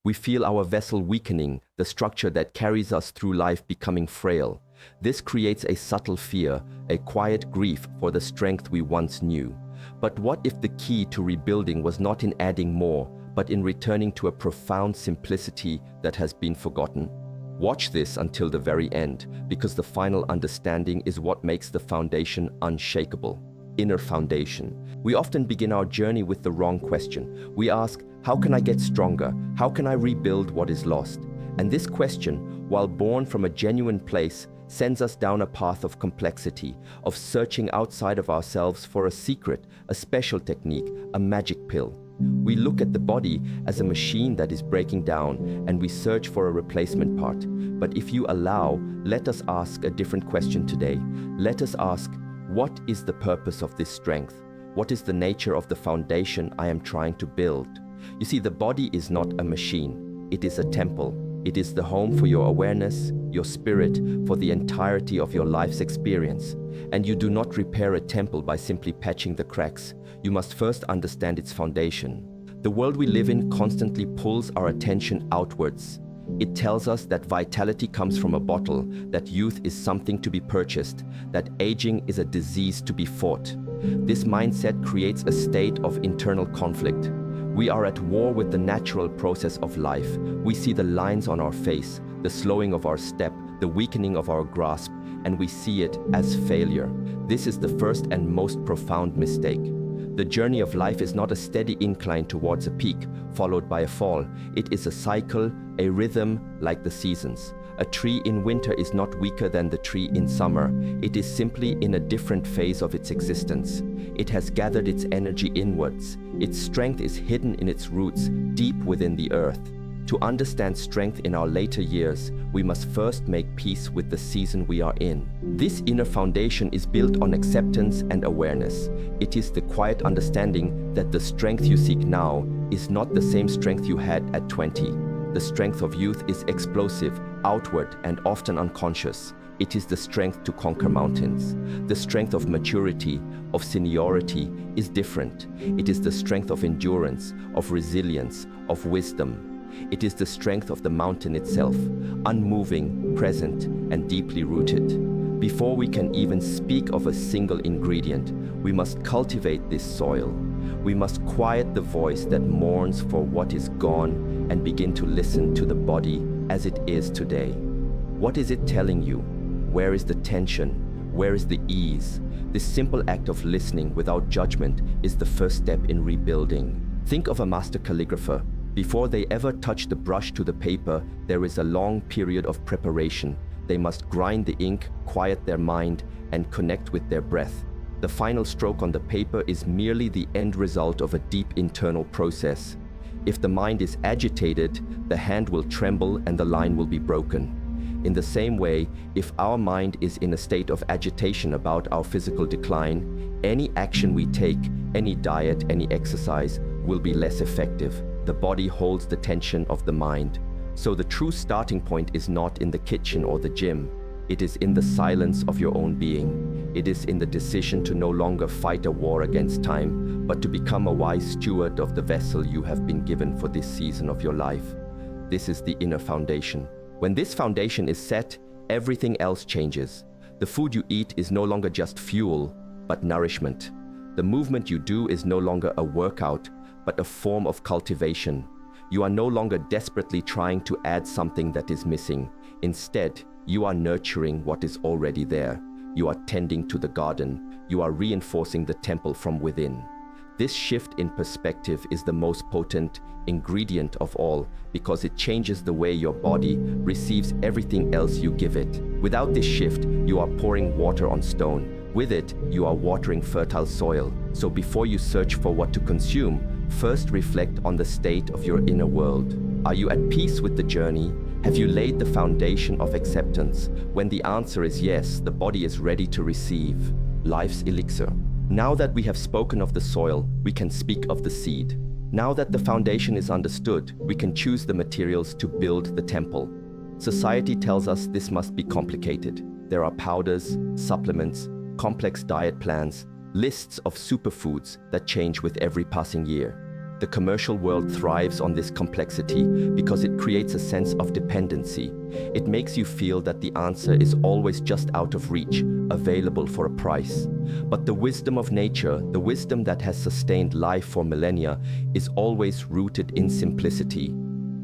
We feel our vessel weakening, the structure that carries us through life becoming frail. This creates a subtle fear, a quiet grief for the strength we once knew. But what if the key to rebuilding was not in adding more, but in returning to a profound simplicity that has been forgotten? Watch this until the very end, because the final understanding is what makes the foundation unshakable. Inner foundation. We often begin our journey with the wrong question. We ask, how can I get stronger? How can I rebuild what is lost? And this question, while born from a genuine place, sends us down a path of complexity, of searching outside of ourselves for a secret, a special technique, a magic pill. We look at the body as a machine that is breaking down, and we search for a replacement part. But if you allow, let us ask a different question today. Let us ask, what is the purpose of this strength? What is the nature of the foundation I am trying to build? You see, the body is not a machine. It is a temple. It is the home for your awareness, your spirit, for the entirety of your life's experience. And you do not repair a temple by simply patching the cracks. You must first understand its foundation. The world we live in constantly pulls our attention outwards. It tells us that vitality comes from a bottle, that youth is something to be purchased, that aging is a disease to be fought. This mindset creates a state of internal conflict. We are at war with the natural process of life. We see the lines on our face, the slowing of our step, the weakening of our grasp, and we see it as failure. This is the first and most profound mistake. The journey of life is not a steady incline towards a peak, followed by a fall. It is a cycle, a rhythm like the seasons. A tree in winter is not weaker than the tree in summer. It is simply in a different phase of its existence. It has gathered its energy inwards. Its strength is hidden in its roots, deep within the earth. To understand strength in our later years, we must first make peace with the season we are in. This inner foundation is built on acceptance and awareness. It is the quiet understanding that the strength you seek now is not the same strength you had at 20. The strength of youth is explosive, outward, and often unconscious. It is the strength to conquer mountains. The strength of maturity, of seniority, is different. It is the strength of endurance, of resilience, of wisdom. It is the strength of the mountain itself, unmoving, present, and deeply rooted. Before we can even speak of a single ingredient, we must cultivate this soil. We must quiet the voice that mourns for what is gone and begin to listen to the body as it is today. What is it telling you? Where is the tension? Where is the ease? This simple act of listening without judgment is the first step in rebuilding. Think of a master calligrapher. Before they ever touch the brush to the paper, there is a long period of preparation. They must grind the ink, quiet their mind, and connect with their breath. The final stroke on the paper is merely the end result of a deep internal process. If the mind is agitated, the hand will tremble and the line will be broken. In the same way, if our mind is in a state of agitation about our physical decline, any action we take, any diet, any exercise, will be less effective. The body holds the tension of the mind. So the true starting point is not in the kitchen or the gym. It is in the silence of your own being. It is in the decision to no longer fight a war against time, but to become a wise steward of the vessel you have been given for this season of your life. This is the inner foundation. When this foundation is set, everything else changes. The food you eat is no longer just fuel, but nourishment. The movement you do is no longer a workout, but a form of cultivation. You are no longer desperately trying to add something that is missing. Instead, you are nurturing what is already there. You are tending to the garden. You are reinforcing the temple from within. This shift in perspective is the most potent ingredient of all because it changes the way your body receives everything else you give it. Without this shift, you are pouring water on stone. With it, you are watering fertile soil. So before you search for what to consume, first reflect on the state of your inner world. Are you at peace with the journey? Have you laid the foundation of acceptance? When the answer is yes, the body is ready to receive life's elixir. Now that we have spoken of the soil, we can speak of the seed. Now that the foundation is understood, we can choose the materials to build the temple. Society tells us this must be complicated. There are powders, supplements, complex diet plans, lists of superfoods that change with every passing year. The commercial world thrives on this complexity because it creates a sense of dependency. It makes you feel that the answer is always just out of reach, available for a price. But the wisdom of nature, the wisdom that has sustained life for millennia, is always rooted in simplicity.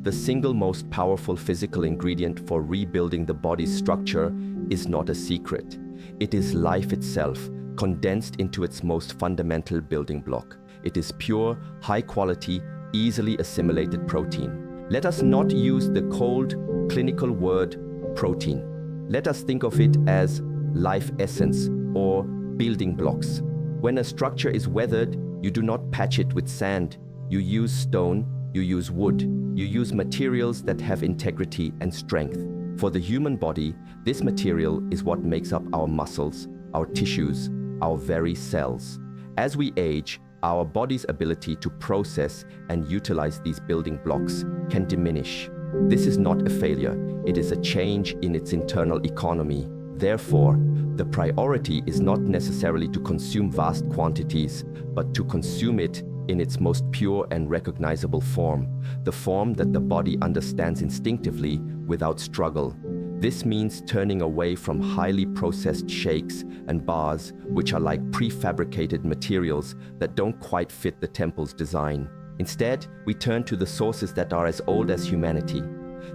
The single most powerful physical ingredient for rebuilding the body's structure is not a secret. It is life itself, condensed into its most fundamental building block. It is pure, high-quality, easily assimilated protein. Let us not use the cold, clinical word protein. Let us think of it as life essence or building blocks. When a structure is weathered, you do not patch it with sand. You use stone, you use wood, you use materials that have integrity and strength. For the human body, this material is what makes up our muscles, our tissues, our very cells. As we age, our body's ability to process and utilize these building blocks can diminish. This is not a failure, it is a change in its internal economy. Therefore, the priority is not necessarily to consume vast quantities, but to consume it in its most pure and recognizable form, the form that the body understands instinctively without struggle. This means turning away from highly processed shakes and bars, which are like prefabricated materials that don't quite fit the temple's design. Instead, we turn to the sources that are as old as humanity.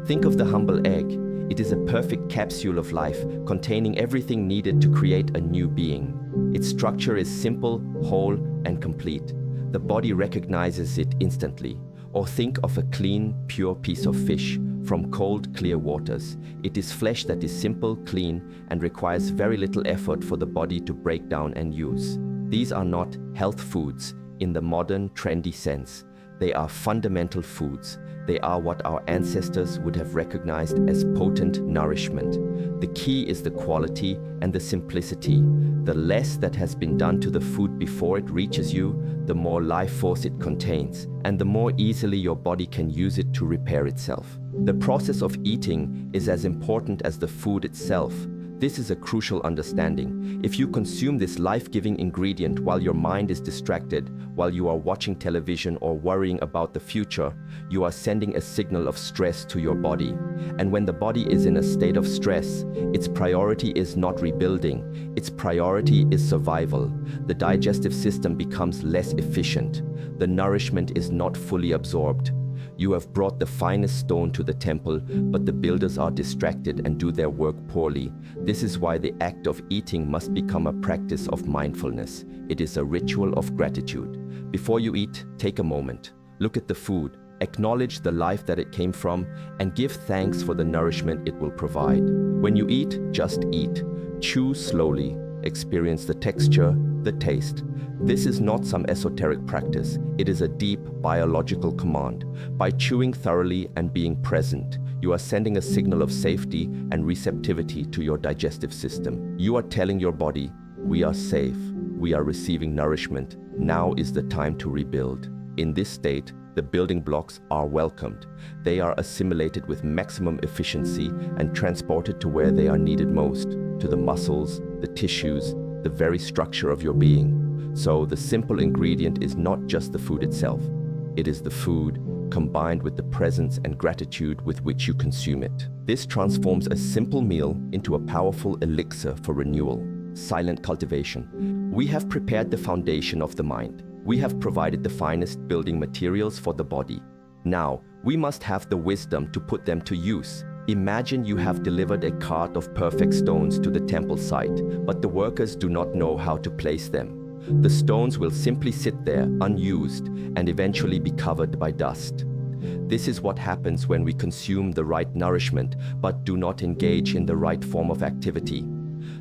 Think of the humble egg. It is a perfect capsule of life, containing everything needed to create a new being. Its structure is simple, whole, and complete. The body recognizes it instantly. Or think of a clean, pure piece of fish from cold, clear waters. It is flesh that is simple, clean, and requires very little effort for the body to break down and use. These are not health foods in the modern, trendy sense. They are fundamental foods. They are what our ancestors would have recognized as potent nourishment. The key is the quality and the simplicity. The less that has been done to the food before it reaches you, the more life force it contains, and the more easily your body can use it to repair itself. The process of eating is as important as the food itself. This is a crucial understanding. If you consume this life-giving ingredient while your mind is distracted, while you are watching television or worrying about the future, you are sending a signal of stress to your body. And when the body is in a state of stress, its priority is not rebuilding. Its priority is survival. The digestive system becomes less efficient. The nourishment is not fully absorbed. You have brought the finest stone to the temple, but the builders are distracted and do their work poorly. This is why the act of eating must become a practice of mindfulness. It is a ritual of gratitude. Before you eat, take a moment. Look at the food, acknowledge the life that it came from, and give thanks for the nourishment it will provide. When you eat, just eat. Chew slowly. Experience the texture, the taste. This is not some esoteric practice. It is a deep biological command. By chewing thoroughly and being present, you are sending a signal of safety and receptivity to your digestive system. You are telling your body, we are safe, we are receiving nourishment. Now is the time to rebuild. In this state, the building blocks are welcomed. They are assimilated with maximum efficiency and transported to where they are needed most, to the muscles, the tissues, the very structure of your being. So the simple ingredient is not just the food itself. It is the food combined with the presence and gratitude with which you consume it. This transforms a simple meal into a powerful elixir for renewal. Silent cultivation. We have prepared the foundation of the mind. We have provided the finest building materials for the body. Now, we must have the wisdom to put them to use. Imagine you have delivered a cart of perfect stones to the temple site, but the workers do not know how to place them. The stones will simply sit there, unused, and eventually be covered by dust. This is what happens when we consume the right nourishment, but do not engage in the right form of activity.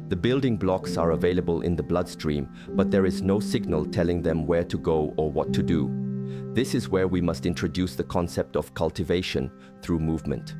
The building blocks are available in the bloodstream, but there is no signal telling them where to go or what to do. This is where we must introduce the concept of cultivation through movement.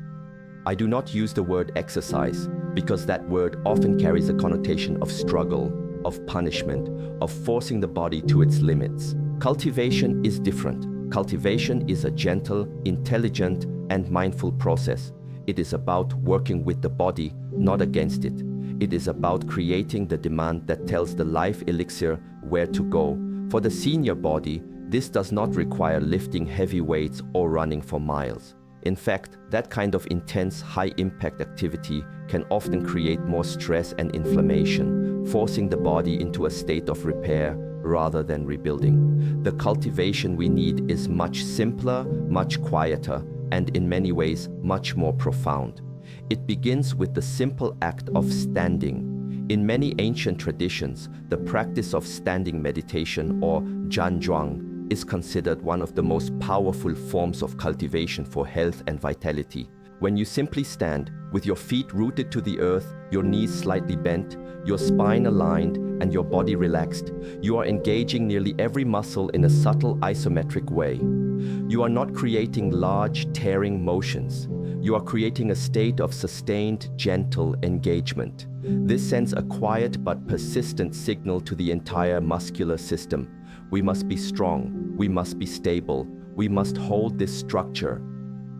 I do not use the word exercise, because that word often carries a connotation of struggle, of punishment, of forcing the body to its limits. Cultivation is different. Cultivation is a gentle, intelligent, and mindful process. It is about working with the body, not against it. It is about creating the demand that tells the life elixir where to go. For the senior body, This does not require lifting heavy weights or running for miles. In fact, that kind of intense, high-impact activity can often create more stress and inflammation, forcing the body into a state of repair rather than rebuilding. The cultivation we need is much simpler, much quieter, and in many ways, much more profound. It begins with the simple act of standing. In many ancient traditions, the practice of standing meditation, or Zhanzhuang, is considered one of the most powerful forms of cultivation for health and vitality. When you simply stand, with your feet rooted to the earth, your knees slightly bent, your spine aligned, and your body relaxed, you are engaging nearly every muscle in a subtle isometric way. You are not creating large, tearing motions. You are creating a state of sustained, gentle engagement. This sends a quiet but persistent signal to the entire muscular system. We must be strong, we must be stable, we must hold this structure.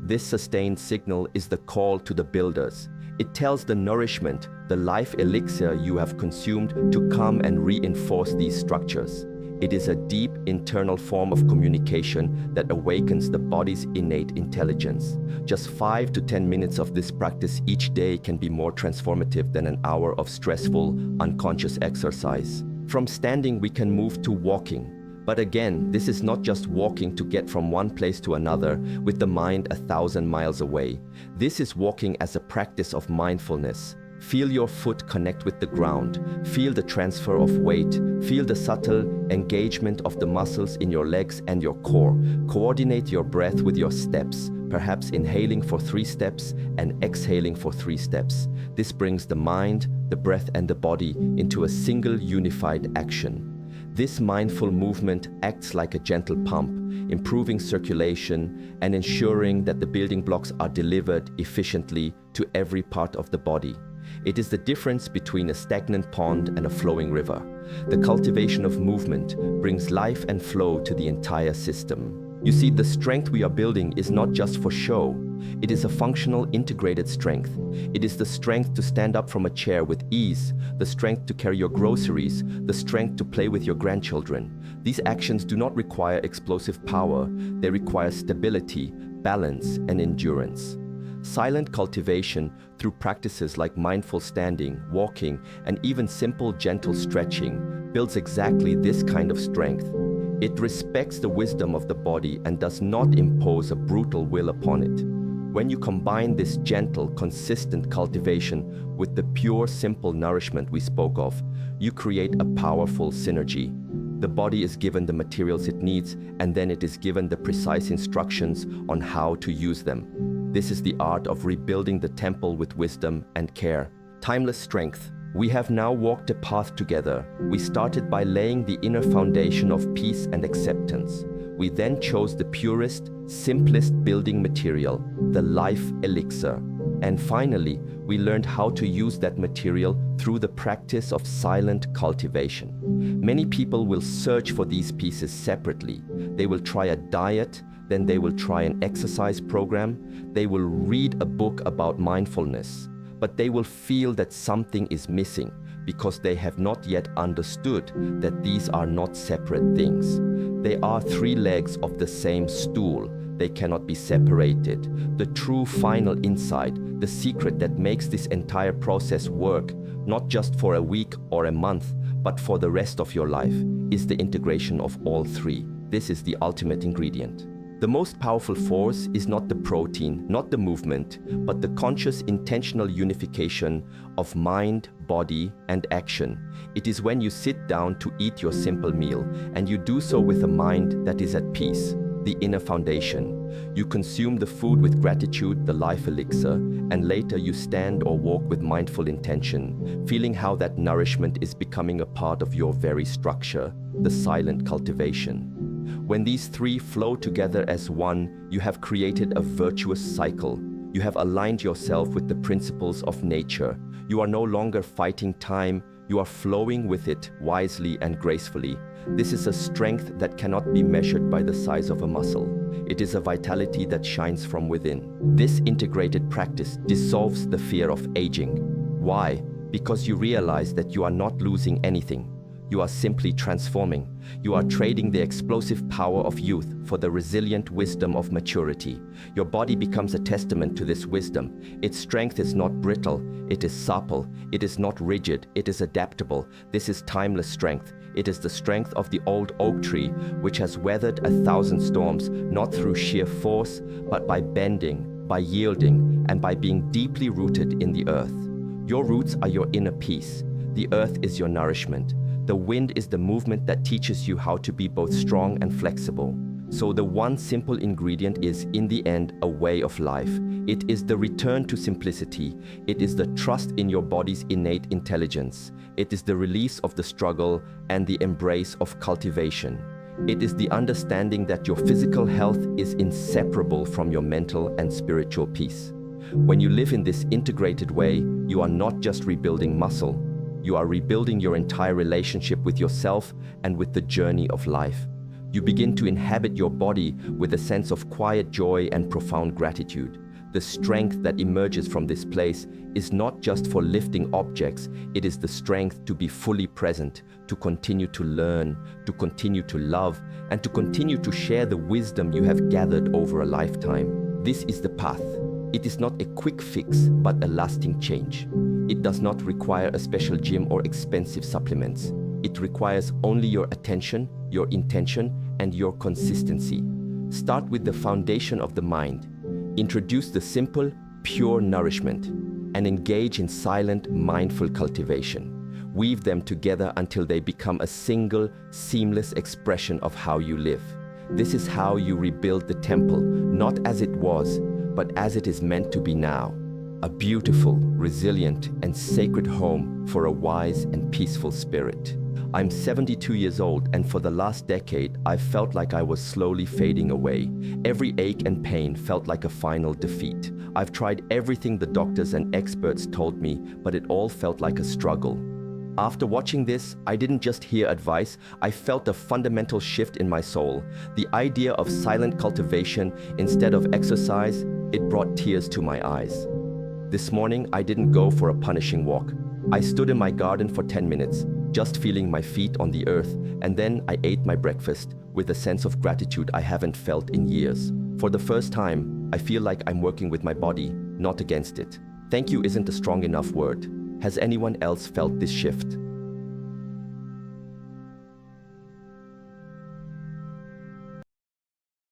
This sustained signal is the call to the builders. It tells the nourishment, the life elixir you have consumed, to come and reinforce these structures. It is a deep internal form of communication that awakens the body's innate intelligence. Just 5 to 10 minutes of this practice each day can be more transformative than an hour of stressful, unconscious exercise. From standing, we can move to walking. But again, this is not just walking to get from one place to another with the mind 1,000 miles away. This is walking as a practice of mindfulness. Feel your foot connect with the ground. Feel the transfer of weight. Feel the subtle engagement of the muscles in your legs and your core. Coordinate your breath with your steps, perhaps inhaling for 3 steps and exhaling for 3 steps. This brings the mind, the breath, and the body into a single unified action. This mindful movement acts like a gentle pump, improving circulation and ensuring that the building blocks are delivered efficiently to every part of the body. It is the difference between a stagnant pond and a flowing river. The cultivation of movement brings life and flow to the entire system. You see, the strength we are building is not just for show. It is a functional, integrated strength. It is the strength to stand up from a chair with ease, the strength to carry your groceries, the strength to play with your grandchildren. These actions do not require explosive power. They require stability, balance, and endurance. Silent cultivation, through practices like mindful standing, walking, and even simple, gentle stretching, builds exactly this kind of strength. It respects the wisdom of the body and does not impose a brutal will upon it. When you combine this gentle, consistent cultivation with the pure, simple nourishment we spoke of, you create a powerful synergy. The body is given the materials it needs, and then it is given the precise instructions on how to use them. This is the art of rebuilding the temple with wisdom and care. Timeless strength. We have now walked a path together. We started by laying the inner foundation of peace and acceptance. We then chose the purest, simplest building material, the life elixir. And finally, we learned how to use that material through the practice of silent cultivation. Many people will search for these pieces separately. They will try a diet, then they will try an exercise program. They will read a book about mindfulness. But they will feel that something is missing because they have not yet understood that these are not separate things. They are 3 legs of the same stool. They cannot be separated. The true final insight, the secret that makes this entire process work, not just for a week or a month, but for the rest of your life, is the integration of all 3. This is the ultimate ingredient. The most powerful force is not the protein, not the movement, but the conscious, intentional unification of mind, body, and action. It is when you sit down to eat your simple meal, and you do so with a mind that is at peace, the inner foundation. You consume the food with gratitude, the life elixir, and later you stand or walk with mindful intention, feeling how that nourishment is becoming a part of your very structure, the silent cultivation. When these 3 flow together as one, you have created a virtuous cycle. You have aligned yourself with the principles of nature. You are no longer fighting time, you are flowing with it wisely and gracefully. This is a strength that cannot be measured by the size of a muscle. It is a vitality that shines from within. This integrated practice dissolves the fear of aging. Why? Because you realize that you are not losing anything. You are simply transforming. You are trading the explosive power of youth for the resilient wisdom of maturity. Your body becomes a testament to this wisdom. Its strength is not brittle, it is supple. It is not rigid, it is adaptable. This is timeless strength. It is the strength of the old oak tree, which has weathered 1,000 storms, not through sheer force, but by bending, by yielding, and by being deeply rooted in the earth. Your roots are your inner peace. The earth is your nourishment. The wind is the movement that teaches you how to be both strong and flexible. So the one simple ingredient is, in the end, a way of life. It is the return to simplicity. It is the trust in your body's innate intelligence. It is the release of the struggle and the embrace of cultivation. It is the understanding that your physical health is inseparable from your mental and spiritual peace. When you live in this integrated way, you are not just rebuilding muscle. You are rebuilding your entire relationship with yourself and with the journey of life. You begin to inhabit your body with a sense of quiet joy and profound gratitude. The strength that emerges from this place is not just for lifting objects, it is the strength to be fully present, to continue to learn, to continue to love, and to continue to share the wisdom you have gathered over a lifetime. This is the path. It is not a quick fix, but a lasting change. It does not require a special gym or expensive supplements. It requires only your attention, your intention, and your consistency. Start with the foundation of the mind. Introduce the simple, pure nourishment, and engage in silent, mindful cultivation. Weave them together until they become a single, seamless expression of how you live. This is how you rebuild the temple, not as it was, but as it is meant to be now. A beautiful, resilient, and sacred home for a wise and peaceful spirit. I'm 72 years old, and for the last decade, I've felt like I was slowly fading away. Every ache and pain felt like a final defeat. I've tried everything the doctors and experts told me, but it all felt like a struggle. After watching this, I didn't just hear advice, I felt a fundamental shift in my soul. The idea of silent cultivation instead of exercise, it brought tears to my eyes. This morning, I didn't go for a punishing walk. I stood in my garden for 10 minutes, just feeling my feet on the earth, and then I ate my breakfast with a sense of gratitude I haven't felt in years. For the first time, I feel like I'm working with my body, not against it. Thank you isn't a strong enough word. Has anyone else felt this shift?